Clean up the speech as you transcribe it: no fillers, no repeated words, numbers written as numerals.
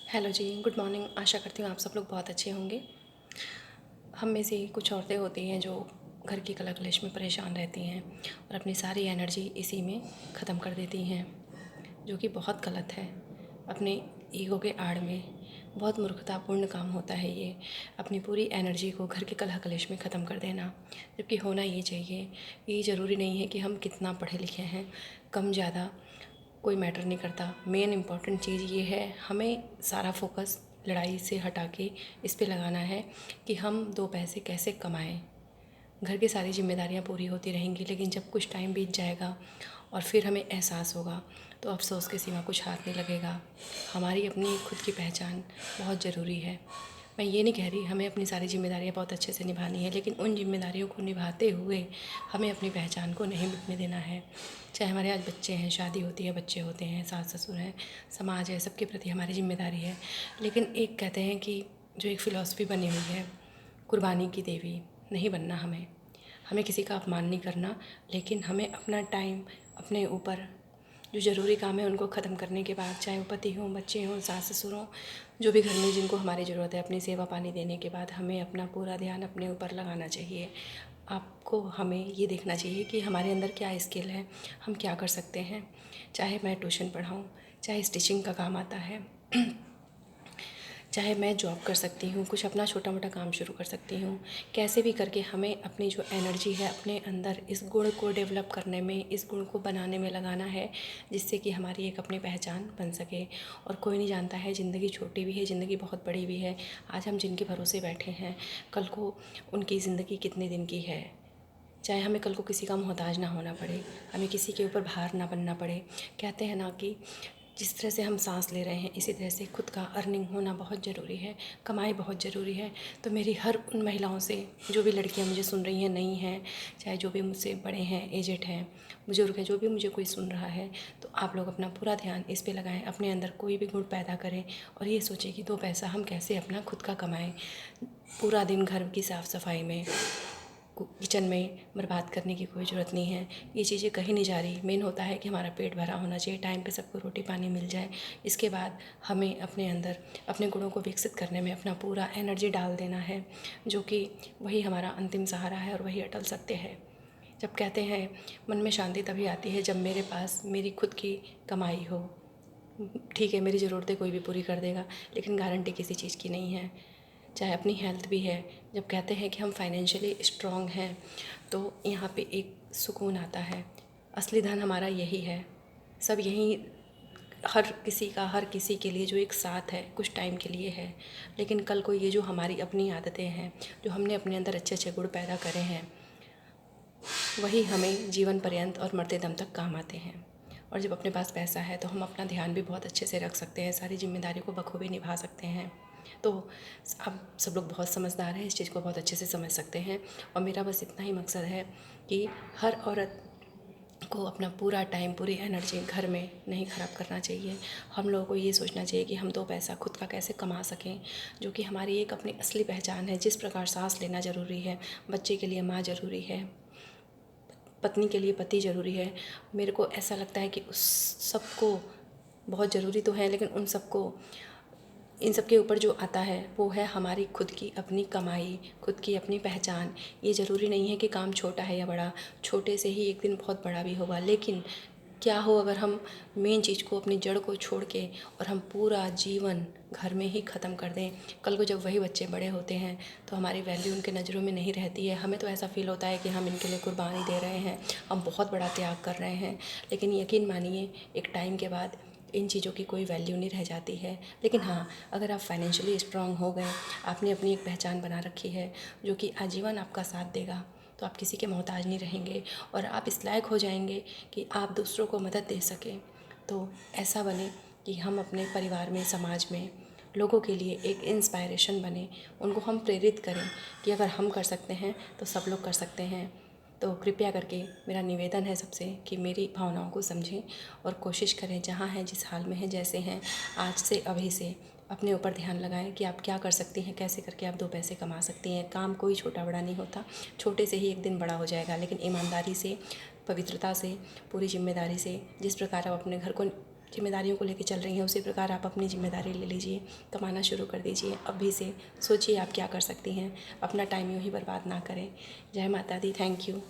Hello जी, good morning. आशा करती हूँ आप सब लोग बहुत अच्छे होंगे। हम में से कुछ औरतें होती हैं जो घर की कलह-कलेश में परेशान रहती हैं और अपनी सारी एनर्जी इसी में ख़त्म कर देती हैं, जो कि बहुत गलत है। अपने ईगो के आड़ में बहुत मूर्खतापूर्ण काम होता है ये, अपनी पूरी एनर्जी को घर के कलह-कलेश में ख़त्म कर देना। जबकि होना ये चाहिए, ये ज़रूरी नहीं है कि हम कितना पढ़े लिखे हैं, कम ज़्यादा कोई मैटर नहीं करता। मेन इम्पॉर्टेंट चीज़ ये है, हमें सारा फोकस लड़ाई से हटा के इस पे लगाना है कि हम 2 पैसे कैसे कमाएं। घर की सारी जिम्मेदारियां पूरी होती रहेंगी, लेकिन जब कुछ टाइम बीत जाएगा और फिर हमें एहसास होगा तो अफ़सोस के सिवा कुछ हाथ नहीं लगेगा। हमारी अपनी खुद की पहचान बहुत ज़रूरी है। मैं ये नहीं कह रही हमें अपनी सारी जिम्मेदारियां बहुत अच्छे से निभानी है, लेकिन उन जिम्मेदारियों को निभाते हुए हमें अपनी पहचान को नहीं मिटने देना है। चाहे हमारे आज बच्चे हैं, शादी होती है, बच्चे होते हैं, सास ससुर हैं, समाज है, सबके प्रति हमारी जिम्मेदारी है। लेकिन एक कहते हैं कि जो एक फ़िलॉसफ़ी बनी हुई है, कुर्बानी की देवी नहीं बनना हमें। हमें किसी का अपमान नहीं करना, लेकिन हमें अपना टाइम अपने ऊपर जो ज़रूरी काम है उनको ख़त्म करने के बाद, चाहे वो पति हों, बच्चे हों, सास ससुर हों, जो भी घर में जिनको हमारी ज़रूरत है, अपनी सेवा पानी देने के बाद हमें अपना पूरा ध्यान अपने ऊपर लगाना चाहिए। आपको हमें ये देखना चाहिए कि हमारे अंदर क्या स्किल है, हम क्या कर सकते हैं। चाहे मैं ट्यूशन पढ़ाऊँ, चाहे स्टिचिंग का काम आता है, चाहे मैं जॉब कर सकती हूँ, कुछ अपना छोटा मोटा काम शुरू कर सकती हूँ। कैसे भी करके हमें अपनी जो एनर्जी है अपने अंदर इस गुण को डेवलप करने में, इस गुण को बनाने में लगाना है, जिससे कि हमारी एक अपनी पहचान बन सके। और कोई नहीं जानता है, ज़िंदगी छोटी भी है, ज़िंदगी बहुत बड़ी भी है। आज हम जिनके भरोसे बैठे हैं, कल को उनकी ज़िंदगी कितने दिन की है। चाहे हमें कल को किसी का मोहताज ना होना पड़े, हमें किसी के ऊपर भार ना बनना पड़े। कहते हैं ना कि जिस तरह से हम सांस ले रहे हैं, इसी तरह से खुद का अर्निंग होना बहुत ज़रूरी है, कमाई बहुत ज़रूरी है। तो मेरी हर उन महिलाओं से, जो भी लड़कियां मुझे सुन रही हैं, नई हैं, चाहे जो भी मुझसे बड़े हैं, एजेड हैं, बुज़ुर्ग हैं, जो भी मुझे कोई सुन रहा है, तो आप लोग अपना पूरा ध्यान इस पे लगाएं, अपने अंदर कोई भी गुण पैदा करें और ये सोचें कि 2 पैसा हम कैसे अपना खुद का कमाएं। पूरा दिन घर की साफ़ सफाई में, किचन में बर्बाद करने की कोई ज़रूरत नहीं है। ये चीज़ें कहीं नहीं जा रही। मेन होता है कि हमारा पेट भरा होना चाहिए, टाइम पे सबको रोटी पानी मिल जाए। इसके बाद हमें अपने अंदर अपने गुणों को विकसित करने में अपना पूरा एनर्जी डाल देना है, जो कि वही हमारा अंतिम सहारा है और वही अटल सत्य है। जब कहते हैं मन में शांति तभी आती है जब मेरे पास मेरी खुद की कमाई हो। ठीक है, मेरी ज़रूरतें कोई भी पूरी कर देगा, लेकिन गारंटी किसी चीज़ की नहीं है। चाहे अपनी हेल्थ भी है, जब कहते हैं कि हम फाइनेंशियली स्ट्रॉन्ग हैं, तो यहाँ पे एक सुकून आता है। असली धन हमारा यही है। सब यहीं, हर किसी के लिए जो एक साथ है, कुछ टाइम के लिए है, लेकिन कल को ये जो हमारी अपनी आदतें हैं, जो हमने अपने अंदर अच्छे अच्छे गुण पैदा करे हैं, वही हमें जीवन पर्यंत और मरते दम तक काम आते हैं। और जब अपने पास पैसा है तो हम अपना ध्यान भी बहुत अच्छे से रख सकते हैं, सारी जिम्मेदारी को बखूबी निभा सकते हैं। तो अब सब लोग बहुत समझदार हैं, इस चीज़ को बहुत अच्छे से समझ सकते हैं। और मेरा बस इतना ही मकसद है कि हर औरत को अपना पूरा टाइम, पूरी एनर्जी घर में नहीं ख़राब करना चाहिए। हम लोगों को ये सोचना चाहिए कि हम 2 पैसा खुद का कैसे कमा सकें, जो कि हमारी एक अपनी असली पहचान है। जिस प्रकार सांस लेना ज़रूरी है, बच्चे के लिए माँ ज़रूरी है, पत्नी के लिए पति ज़रूरी है, मेरे को ऐसा लगता है कि उस सबको बहुत ज़रूरी तो है, लेकिन उन सबको, इन सब के ऊपर जो आता है वो है हमारी खुद की अपनी कमाई, खुद की अपनी पहचान। ये ज़रूरी नहीं है कि काम छोटा है या बड़ा, छोटे से ही एक दिन बहुत बड़ा भी होगा। लेकिन क्या हो अगर हम मेन चीज़ को, अपनी जड़ को छोड़ के और हम पूरा जीवन घर में ही ख़त्म कर दें। कल को जब वही बच्चे बड़े होते हैं तो हमारी वैल्यू उनके नज़रों में नहीं रहती है। हमें तो ऐसा फ़ील होता है कि हम इनके लिए कुर्बानी दे रहे हैं, हम बहुत बड़ा त्याग कर रहे हैं। लेकिन यकीन मानिए, एक टाइम के बाद इन चीज़ों की कोई वैल्यू नहीं रह जाती है। लेकिन हाँ, अगर आप फाइनेंशियली स्ट्रांग हो गए, आपने अपनी एक पहचान बना रखी है जो कि आजीवन आपका साथ देगा, तो आप किसी के मोहताज नहीं रहेंगे और आप इस लायक हो जाएंगे कि आप दूसरों को मदद दे सकें। तो ऐसा बने कि हम अपने परिवार में, समाज में लोगों के लिए एक इंस्पायरेशन बने, उनको हम प्रेरित करें कि अगर हम कर सकते हैं तो सब लोग कर सकते हैं। तो कृपया करके मेरा निवेदन है सबसे कि मेरी भावनाओं को समझें और कोशिश करें, जहाँ हैं, जिस हाल में हैं, जैसे हैं, आज से अभी से अपने ऊपर ध्यान लगाएं कि आप क्या कर सकती हैं, कैसे करके आप 2 पैसे कमा सकती हैं। काम कोई छोटा बड़ा नहीं होता, छोटे से ही एक दिन बड़ा हो जाएगा, लेकिन ईमानदारी से, पवित्रता से, पूरी जिम्मेदारी से, जिस प्रकार आप अपने घर को जिम्मेदारियों को लेके चल रही हैं, उसी प्रकार आप अपनी जिम्मेदारी ले लीजिए, कमाना शुरू कर दीजिए। अभी से सोचिए आप क्या कर सकती हैं, अपना टाइम यूँ ही बर्बाद ना करें। जय माता दी, थैंक यू।